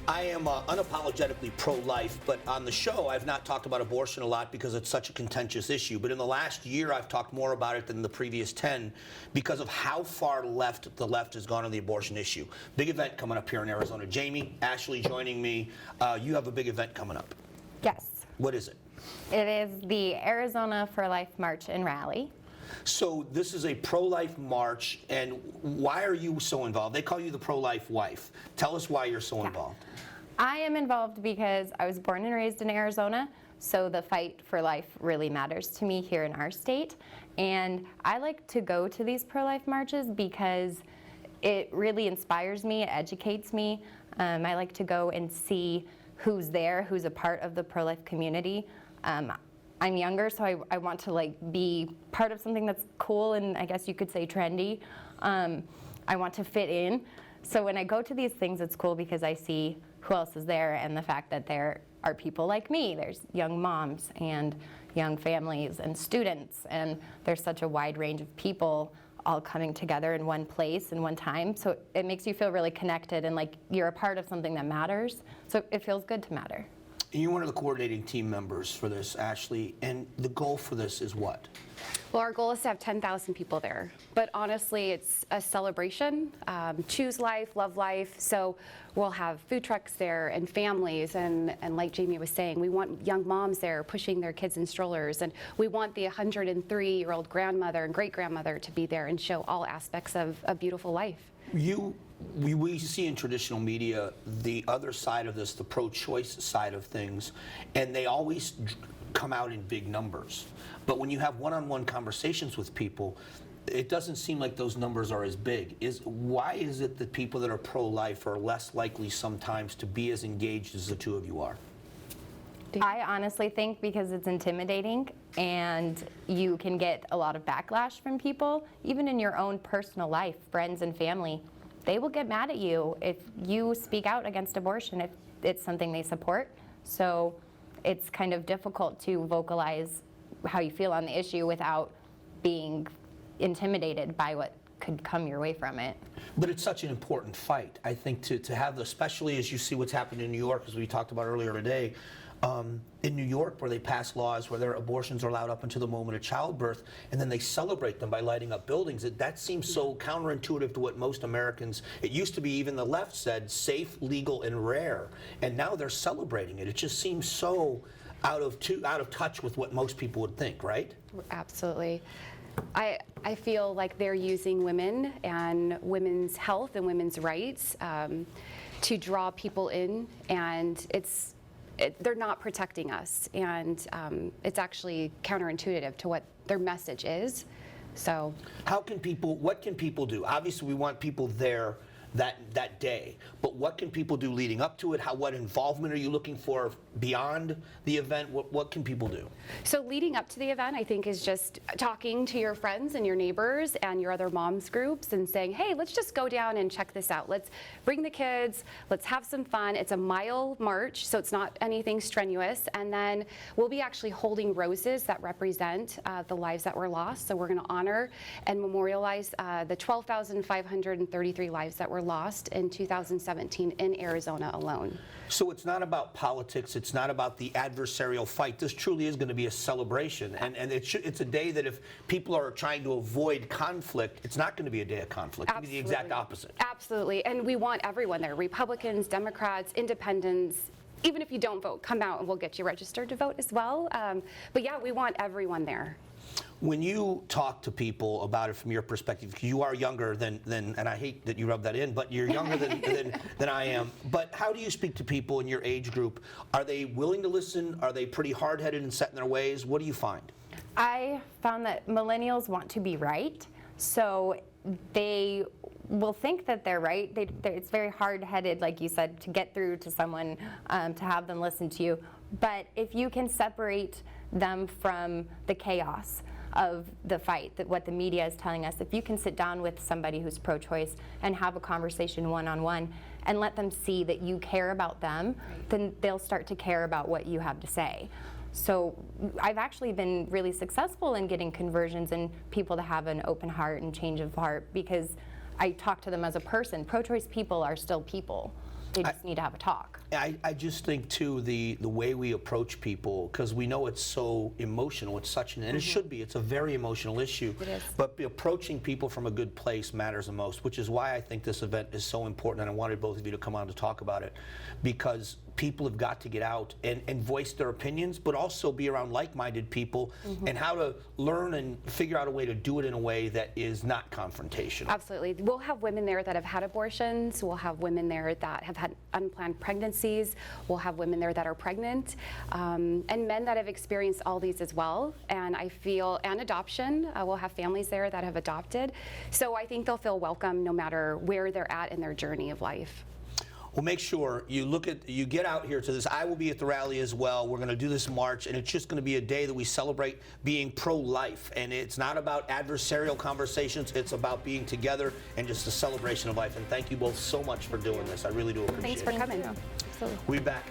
I am unapologetically pro-life, but on the show I've not talked about abortion a lot because it's such a contentious issue. But in the last year I've talked more about it than the previous 10 because of how far left the left has gone on the abortion issue. Big event coming up here in Arizona. Jamie, Ashley joining me. You have a big event coming up. Yes. What is it? It is the Arizona for Life March and Rally. So this is a pro-life march, and why are you so involved? They call you the ProLife Wife. Tell us why you're so involved. I am involved because I was born and raised in Arizona, so the fight for life really matters to me here in our state. And I like to go to these pro-life marches because it really inspires me, it educates me. I like to go and see who's there, who's a part of the pro-life community. I'm younger, so I want to be part of something that's cool and I guess you could say trendy. I want to fit in. So when I go to these things, it's cool because I see who else is there and the fact that there are people like me. There's young moms and young families and students, and there's such a wide range of people all coming together in one place in one time. So it makes you feel really connected and like you're a part of something that matters. So it feels good to matter. You're one of the coordinating team members for this, Ashley, and the goal for this is what? Well, our goal is to have 10,000 people there, but honestly, it's a celebration. Choose life, love life. So we'll have food trucks there and families, and like Jamie was saying, we want young moms there pushing their kids in strollers, and we want the 103-year-old grandmother and great-grandmother to be there and show all aspects of a beautiful life. We see in traditional media the other side of this, the pro-choice side of things, and they always come out in big numbers. But when you have one-on-one conversations with people, it doesn't seem like those numbers are as big. Why is it that people that are pro-life are less likely sometimes to be as engaged as the two of you are? I honestly think because it's intimidating and you can get a lot of backlash from people, even in your own personal life, friends and family. They will get mad at you if you speak out against abortion, if it's something they support. So it's kind of difficult to vocalize how you feel on the issue without being intimidated by what could come your way from it. But it's such an important fight, I think, to have, especially as you see what's happened in New York, as we talked about earlier today. In New York, where they pass laws where their abortions are allowed up until the moment of childbirth, and then they celebrate them by lighting up buildings. That seems so counterintuitive to what most Americans, it used to be even the left said, safe, legal, and rare. And now they're celebrating it. It just seems so out of touch with what most people would think, right? Absolutely. I feel like they're using women and women's health and women's rights to draw people in, and they're not protecting us, and it's actually counterintuitive to what their message is. So, what can people do? Obviously, we want people there that day, but what can people do leading up to it? What involvement are you looking for beyond the event? What can people do? So leading up to the event, I think, is just talking to your friends and your neighbors and your other moms groups and saying, hey, let's just go down and check this out. Let's bring the kids, let's have some fun. It's a mile march, so it's not anything strenuous. And then we'll be actually holding roses that represent the lives that were lost. So we're going to honor and memorialize the 12,533 lives that were lost in 2017 in Arizona alone. So it's not about politics, it's not about the adversarial fight. This truly is going to be a celebration, and it's a day that if people are trying to avoid conflict, it's not going to be a day of conflict. It's going to be the exact opposite. Absolutely, and we want everyone there, Republicans, Democrats, Independents. Even if you don't vote, come out and we'll get you registered to vote as well. But yeah, we want everyone there. When you talk to people about it from your perspective, because you are younger than, and I hate that you rub that in, but you're younger than I am. But how do you speak to people in your age group? Are they willing to listen? Are they pretty hard-headed and set in their ways? What do you find? I found that millennials want to be right, so they will think that they're right. It's very hard-headed, like you said, to get through to someone, to have them listen to you. But if you can separate them from the chaos of the fight, that what the media is telling us, if you can sit down with somebody who's pro-choice and have a conversation one-on-one and let them see that you care about them, then they'll start to care about what you have to say. So I've actually been really successful in getting conversions and people to have an open heart and change of heart because I talk to them as a person. Pro-choice people are still people. They just need to have a talk. I just think too the way we approach people, because we know it's so emotional, it's such an, and it should be, it's a very emotional issue. It is. But approaching people from a good place matters the most, which is why I think this event is so important, and I wanted both of you to come on to talk about it, because people have got to get out and voice their opinions, but also be around like-minded people, and how to learn and figure out a way to do it in a way that is not confrontational. Absolutely. We'll have women there that have had abortions. We'll have women there that have had unplanned pregnancies. We'll have women there that are pregnant, and men that have experienced all these as well. And I feel, and adoption. We'll have families there that have adopted. So I think they'll feel welcome no matter where they're at in their journey of life. Well, make sure you get out here to this. I will be at the rally as well. We're going to do this march, and it's just going to be a day that we celebrate being pro-life. And it's not about adversarial conversations. It's about being together and just a celebration of life. And thank you both so much for doing this. I really do appreciate it. Thanks for coming. Absolutely. We'll be back.